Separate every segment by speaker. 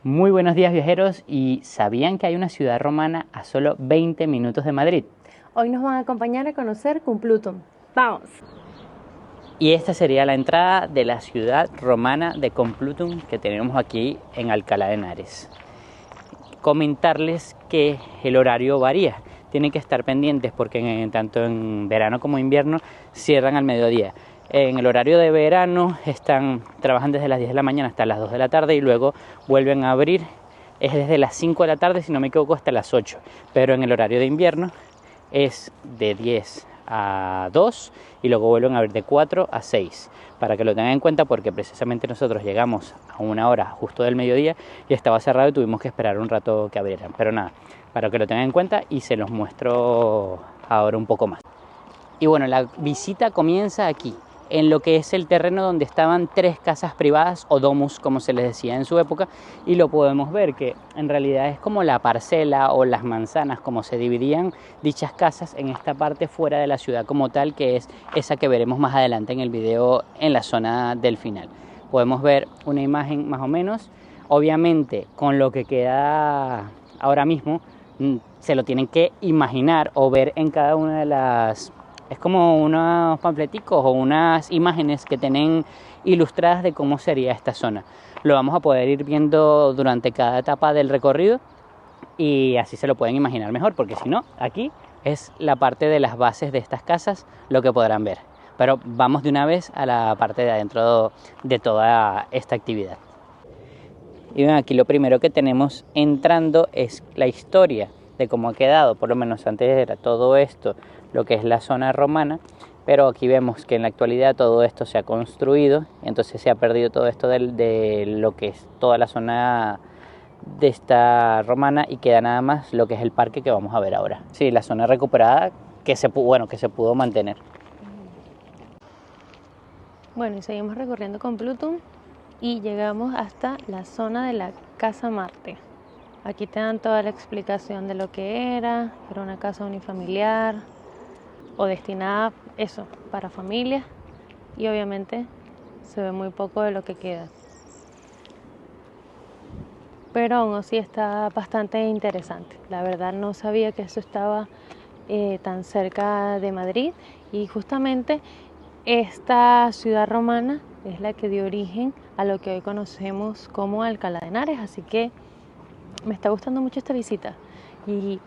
Speaker 1: Muy buenos días, viajeros. ¿Y sabían que hay una ciudad romana a solo 20 minutos de Madrid?
Speaker 2: Hoy nos van a acompañar a conocer Complutum. ¡Vamos!
Speaker 1: Y esta sería la entrada de la ciudad romana de Complutum que tenemos aquí en Alcalá de Henares. Comentarles que el horario varía. Tienen que estar pendientes porque tanto en verano como invierno cierran al mediodía. En el horario de verano trabajan desde las 10 de la mañana hasta las 2 de la tarde y luego vuelven a abrir. Es desde las 5 de la tarde, si no me equivoco, hasta las 8. Pero en el horario de invierno es de 10 a 2 y luego vuelven a abrir de 4 a 6. Para que lo tengan en cuenta porque precisamente nosotros llegamos a una hora justo del mediodía y estaba cerrado y tuvimos que esperar un rato que abrieran. Pero nada, para que lo tengan en cuenta y se los muestro ahora un poco más. Y bueno, la visita comienza aquí, en lo que es el terreno donde estaban 3 casas privadas o domus, como se les decía en su época, y lo podemos ver que en realidad es como la parcela o las manzanas, como se dividían dichas casas en esta parte fuera de la ciudad como tal, que es esa que veremos más adelante en el video en la zona del final. Podemos ver una imagen más o menos, obviamente con lo que queda ahora mismo, se lo tienen que imaginar o ver en cada una de las... Es como unos panfleticos o unas imágenes que tienen ilustradas de cómo sería esta zona. Lo vamos a poder ir viendo durante cada etapa del recorrido y así se lo pueden imaginar mejor, porque si no, aquí es la parte de las bases de estas casas lo que podrán ver. Pero vamos de una vez a la parte de adentro de toda esta actividad. Y ven, aquí lo primero que tenemos entrando es la historia de cómo ha quedado. Por lo menos antes era todo esto lo que es la zona romana, pero aquí vemos que en la actualidad todo esto se ha construido, entonces se ha perdido todo esto de lo que es toda la zona de esta romana y queda nada más lo que es el parque que vamos a ver ahora. Sí, la zona recuperada que se pudo mantener.
Speaker 2: Bueno, y seguimos recorriendo Complutum y llegamos hasta la zona de la Casa Marte. Aquí te dan toda la explicación de lo que era una casa unifamiliar o destinada eso, para familias, y obviamente se ve muy poco de lo que queda. Pero aún así está bastante interesante. La verdad no sabía que eso estaba tan cerca de Madrid, y justamente esta ciudad romana es la que dio origen a lo que hoy conocemos como Alcalá de Henares, así que me está gustando mucho esta visita. Y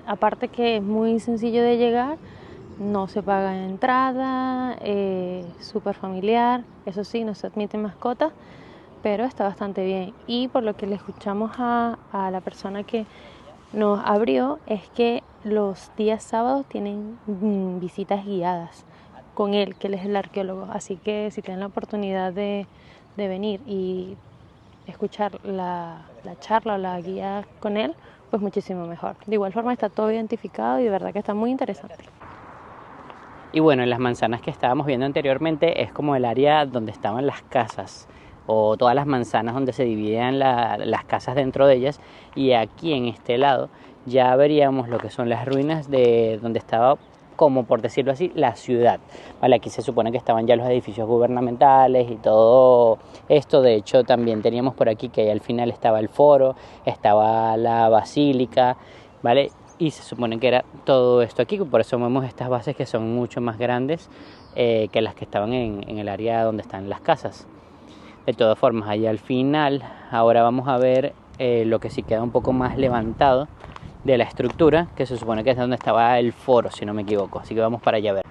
Speaker 2: aparte que es muy sencillo de llegar, no se paga entrada, súper familiar, eso sí, no se admiten mascotas, pero está bastante bien. Y por lo que le escuchamos a la persona que nos abrió, es que los días sábados tienen visitas guiadas con él, que él es el arqueólogo. Así que si tienen la oportunidad de venir y escuchar la charla o la guía con él, pues muchísimo mejor. De igual forma está todo identificado y de verdad que está muy interesante.
Speaker 1: Y bueno, en las manzanas que estábamos viendo anteriormente es como el área donde estaban las casas o todas las manzanas donde se dividían las casas dentro de ellas, y aquí en este lado ya veríamos lo que son las ruinas de donde estaba, como por decirlo así, la ciudad. Vale, aquí se supone que estaban ya los edificios gubernamentales y todo esto. De hecho también teníamos por aquí que al final estaba el foro, estaba la basílica, ¿vale? Y se supone que era todo esto aquí, por eso vemos estas bases que son mucho más grandes que las que estaban en el área donde están las casas. De todas formas, ahí al final, ahora vamos a ver lo que sí queda un poco más levantado de la estructura, que se supone que es donde estaba el foro, si no me equivoco. Así que vamos para allá a ver.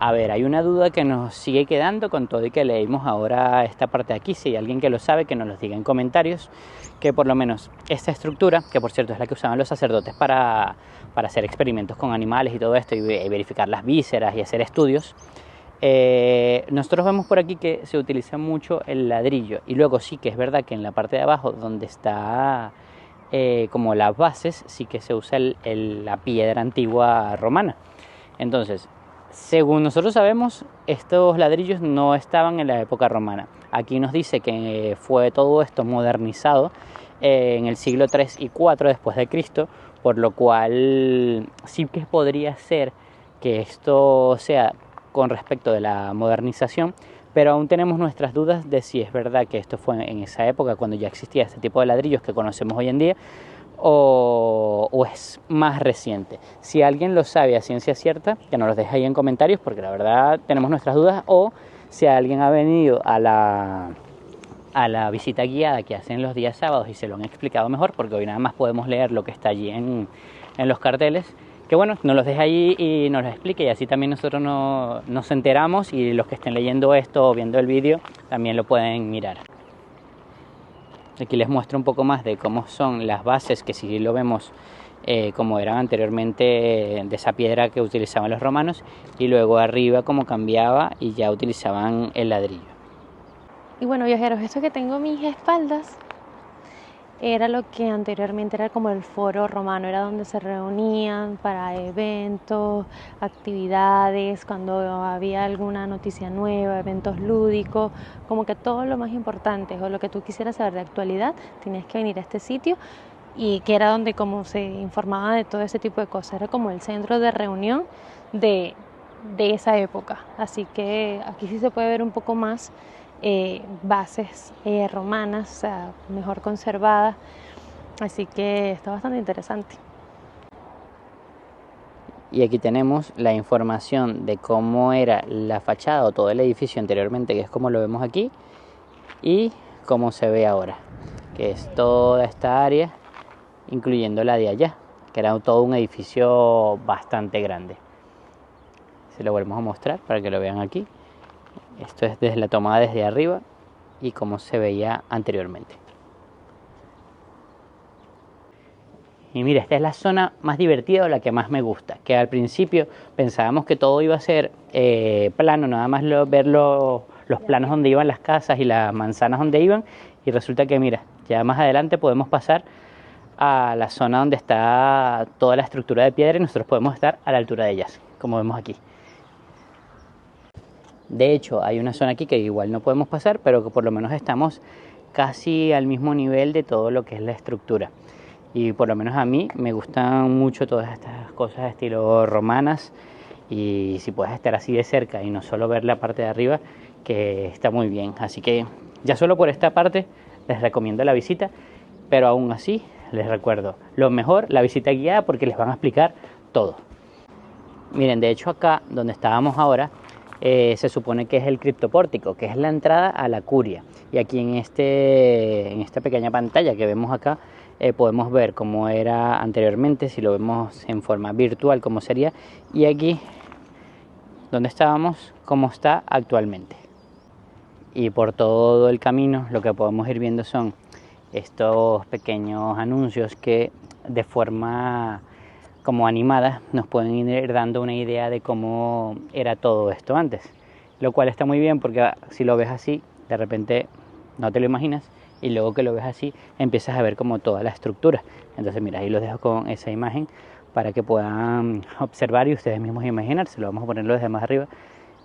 Speaker 1: A ver, hay una duda que nos sigue quedando con todo y que leímos ahora esta parte de aquí. Si hay alguien que lo sabe, que nos lo diga en comentarios. Que por lo menos esta estructura, que por cierto es la que usaban los sacerdotes para hacer experimentos con animales y todo esto, y verificar las vísceras y hacer estudios, nosotros vemos por aquí que se utiliza mucho el ladrillo. Y luego sí que es verdad que en la parte de abajo, donde está como las bases, sí que se usa la piedra antigua romana. Entonces, según nosotros sabemos, estos ladrillos no estaban en la época romana. Aquí nos dice que fue todo esto modernizado en el siglo 3 y 4 después de Cristo, por lo cual sí que podría ser que esto sea con respecto de la modernización, pero aún tenemos nuestras dudas de si es verdad que esto fue en esa época cuando ya existía este tipo de ladrillos que conocemos hoy en día, o es más reciente. Si alguien lo sabe a ciencia cierta, que nos lo deje ahí en comentarios, porque la verdad tenemos nuestras dudas, o si alguien ha venido a la visita guiada que hacen los días sábados y se lo han explicado mejor, porque hoy nada más podemos leer lo que está allí en los carteles, que bueno, nos los deje ahí y nos lo explique, y así también nosotros nos enteramos, y los que estén leyendo esto o viendo el vídeo también lo pueden mirar. Aquí les muestro un poco más de cómo son las bases, que si lo vemos como eran anteriormente de esa piedra que utilizaban los romanos, y luego arriba cómo cambiaba y ya utilizaban el ladrillo.
Speaker 2: Y bueno, viajeros, esto que tengo a mis espaldas era lo que anteriormente era como el foro romano, era donde se reunían para eventos, actividades, cuando había alguna noticia nueva, eventos lúdicos, como que todo lo más importante o lo que tú quisieras saber de actualidad, tenías que venir a este sitio, y que era donde como se informaba de todo ese tipo de cosas, era como el centro de reunión de esa época. Así que aquí sí se puede ver un poco más bases romanas, o sea, mejor conservadas, así que está bastante interesante.
Speaker 1: Y aquí tenemos la información de cómo era la fachada o todo el edificio anteriormente, que es como lo vemos aquí, y cómo se ve ahora, que es toda esta área, incluyendo la de allá, que era todo un edificio bastante grande. Se lo volvemos a mostrar para que lo vean aquí. Esto es desde la tomada desde arriba y cómo se veía anteriormente. Y mira, esta es la zona más divertida o la que más me gusta, que al principio pensábamos que todo iba a ser plano, nada más ver los planos donde iban las casas y las manzanas donde iban, y resulta que mira, ya más adelante podemos pasar a la zona donde está toda la estructura de piedra y nosotros podemos estar a la altura de ellas, como vemos aquí. De hecho, hay una zona aquí que igual no podemos pasar, pero que por lo menos estamos casi al mismo nivel de todo lo que es la estructura. Y por lo menos a mí me gustan mucho todas estas cosas de estilo romanas, y si puedes estar así de cerca y no solo ver la parte de arriba, que está muy bien. Así que ya solo por esta parte les recomiendo la visita, pero aún así les recuerdo, lo mejor la visita guiada, porque les van a explicar todo. Miren, de hecho acá donde estábamos ahora, se supone que es el criptopórtico, que es la entrada a la curia. Y aquí en esta pequeña pantalla que vemos acá, podemos ver cómo era anteriormente, si lo vemos en forma virtual, cómo sería, y aquí donde estábamos, cómo está actualmente. Y por todo el camino lo que podemos ir viendo son estos pequeños anuncios que de forma como animadas nos pueden ir dando una idea de cómo era todo esto antes, lo cual está muy bien, porque si lo ves así de repente no te lo imaginas, y luego que lo ves así empiezas a ver como toda la estructura. Entonces mira, ahí los dejo con esa imagen para que puedan observar y ustedes mismos imaginárselo. Vamos a ponerlo desde más arriba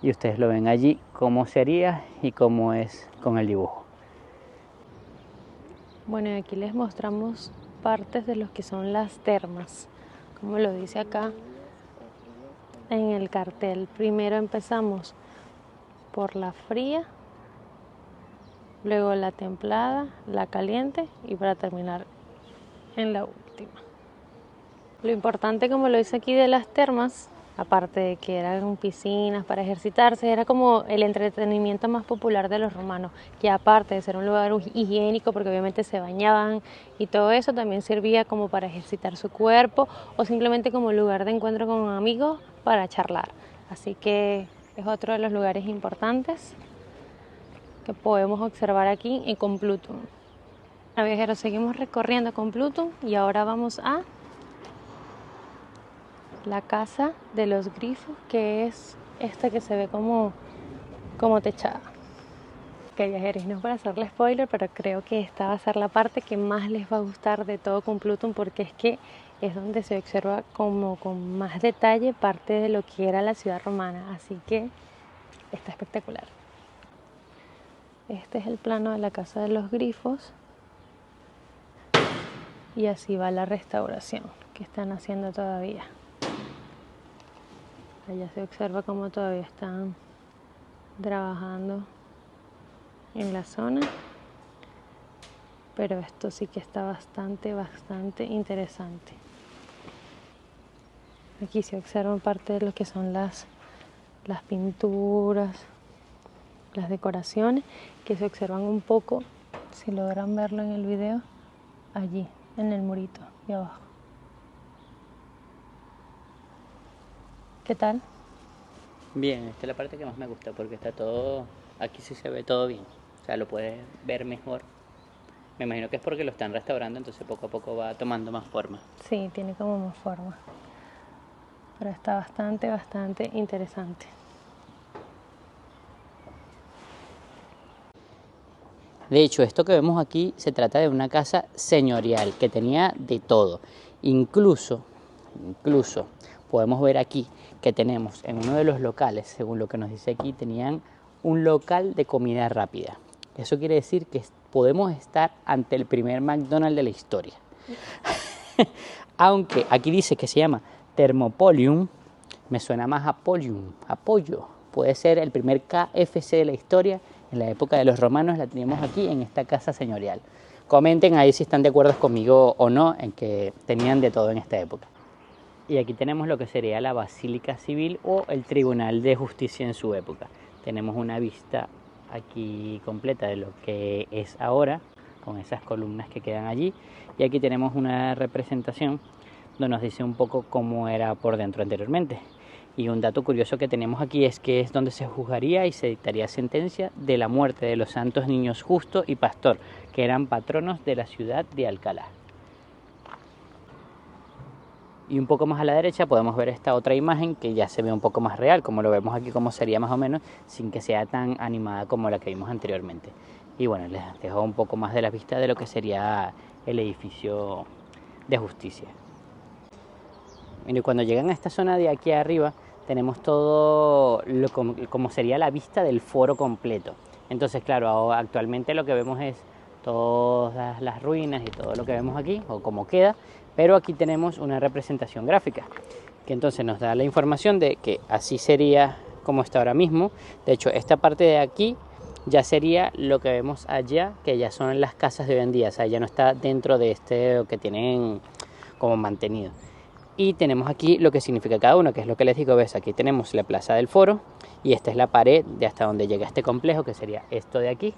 Speaker 1: y ustedes lo ven allí cómo sería y cómo es con el dibujo.
Speaker 2: Bueno, y aquí les mostramos partes de lo que son las termas, como lo dice acá en el cartel. Primero empezamos por la fría, luego la templada, la caliente, y para terminar en la última. Lo importante, como lo dice aquí, de las termas, aparte de que eran piscinas para ejercitarse, era como el entretenimiento más popular de los romanos, que aparte de ser un lugar higiénico, porque obviamente se bañaban y todo eso, también servía como para ejercitar su cuerpo, o simplemente como lugar de encuentro con amigos para charlar. Así que es otro de los lugares importantes que podemos observar aquí en Complutum. Viajeros, seguimos recorriendo Complutum y ahora vamos a la casa de los grifos, que es esta que se ve como techada. Ok, viajeros, no para hacerle spoiler, pero creo que esta va a ser la parte que más les va a gustar de todo Complutum, porque es que es donde se observa como con más detalle parte de lo que era la ciudad romana, así que está espectacular. Este es el plano de la casa de los grifos y así va la restauración que están haciendo todavía. Allá se observa cómo todavía están trabajando en la zona, pero esto sí que está bastante interesante. Aquí se observan parte de lo que son las pinturas, las decoraciones, que se observan un poco, si logran verlo en el video, allí, en el murito de abajo. ¿Qué tal?
Speaker 1: Bien, esta es la parte que más me gusta porque está todo, aquí sí se ve todo bien, o sea, lo puedes ver mejor. Me imagino que es porque lo están restaurando, entonces poco a poco va tomando más forma.
Speaker 2: Sí, tiene como más forma, pero está bastante interesante.
Speaker 1: De hecho, esto que vemos aquí se trata de una casa señorial que tenía de todo. Incluso podemos ver aquí que tenemos en uno de los locales, según lo que nos dice aquí, tenían un local de comida rápida. Eso quiere decir que podemos estar ante el primer McDonald's de la historia. Aunque aquí dice que se llama Thermopolium, me suena más a Polium, a pollo. Puede ser el primer KFC de la historia. En la época de los romanos la teníamos aquí en esta casa señorial. Comenten ahí si están de acuerdo conmigo o no en que tenían de todo en esta época. Y aquí tenemos lo que sería la Basílica Civil o el Tribunal de Justicia en su época. Tenemos una vista aquí completa de lo que es ahora, con esas columnas que quedan allí. Y aquí tenemos una representación donde nos dice un poco cómo era por dentro anteriormente. Y un dato curioso que tenemos aquí es que es donde se juzgaría y se dictaría sentencia de la muerte de los santos niños Justo y Pastor, que eran patronos de la ciudad de Alcalá. Y un poco más a la derecha podemos ver esta otra imagen que ya se ve un poco más real, como lo vemos aquí, como sería más o menos, sin que sea tan animada como la que vimos anteriormente. Y bueno, les dejo un poco más de la vista de lo que sería el edificio de justicia. Y cuando llegan a esta zona de aquí arriba, tenemos todo como sería la vista del foro completo. Entonces, claro, actualmente lo que vemos es todas las ruinas y todo lo que vemos aquí, o como queda, pero aquí tenemos una representación gráfica, que entonces nos da la información de que así sería como está ahora mismo. De hecho, esta parte de aquí ya sería lo que vemos allá, que ya son las casas de hoy en día, o sea, ya no está dentro de este que tienen como mantenido. Y tenemos aquí lo que significa cada uno, que es lo que les digo, ves, aquí tenemos la plaza del foro y esta es la pared de hasta donde llega este complejo, que sería esto de aquí.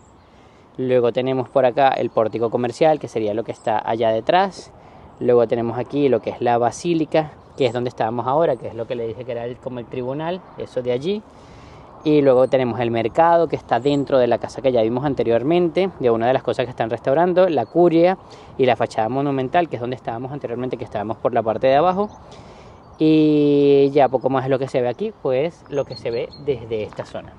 Speaker 1: Luego tenemos por acá el pórtico comercial, que sería lo que está allá detrás. Luego tenemos aquí lo que es la basílica, que es donde estábamos ahora, que es lo que le dije que era como el tribunal, eso de allí. Y luego tenemos el mercado, que está dentro de la casa que ya vimos anteriormente, de una de las cosas que están restaurando, la curia y la fachada monumental, que es donde estábamos anteriormente, que estábamos por la parte de abajo. Y ya poco más es lo que se ve aquí, pues lo que se ve desde esta zona.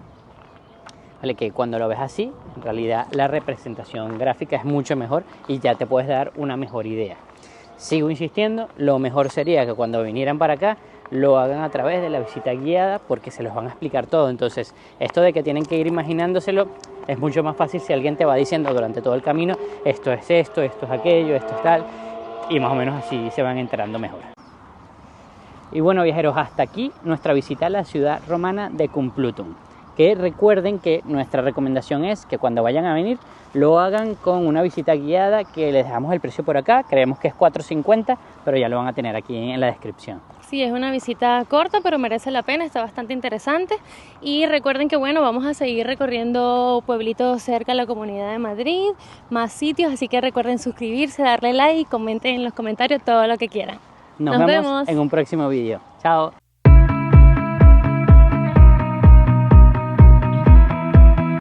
Speaker 1: Vale, que cuando lo ves así, en realidad la representación gráfica es mucho mejor y ya te puedes dar una mejor idea. Sigo insistiendo, lo mejor sería que cuando vinieran para acá lo hagan a través de la visita guiada, porque se los van a explicar todo. Entonces, esto de que tienen que ir imaginándoselo es mucho más fácil si alguien te va diciendo durante todo el camino, esto es esto, esto es aquello, esto es tal, y más o menos así se van enterando mejor. Y bueno, viajeros, hasta aquí nuestra visita a la ciudad romana de Complutum. Que recuerden que nuestra recomendación es que cuando vayan a venir lo hagan con una visita guiada, que les dejamos el precio por acá, creemos que es $4.50, pero ya lo van a tener aquí en la descripción.
Speaker 2: Sí, es una visita corta, pero merece la pena, está bastante interesante. Y recuerden que bueno, vamos a seguir recorriendo pueblitos cerca de la Comunidad de Madrid, más sitios, así que recuerden suscribirse, darle like y comenten en los comentarios todo lo que quieran.
Speaker 1: Nos vemos en un próximo vídeo. Chao.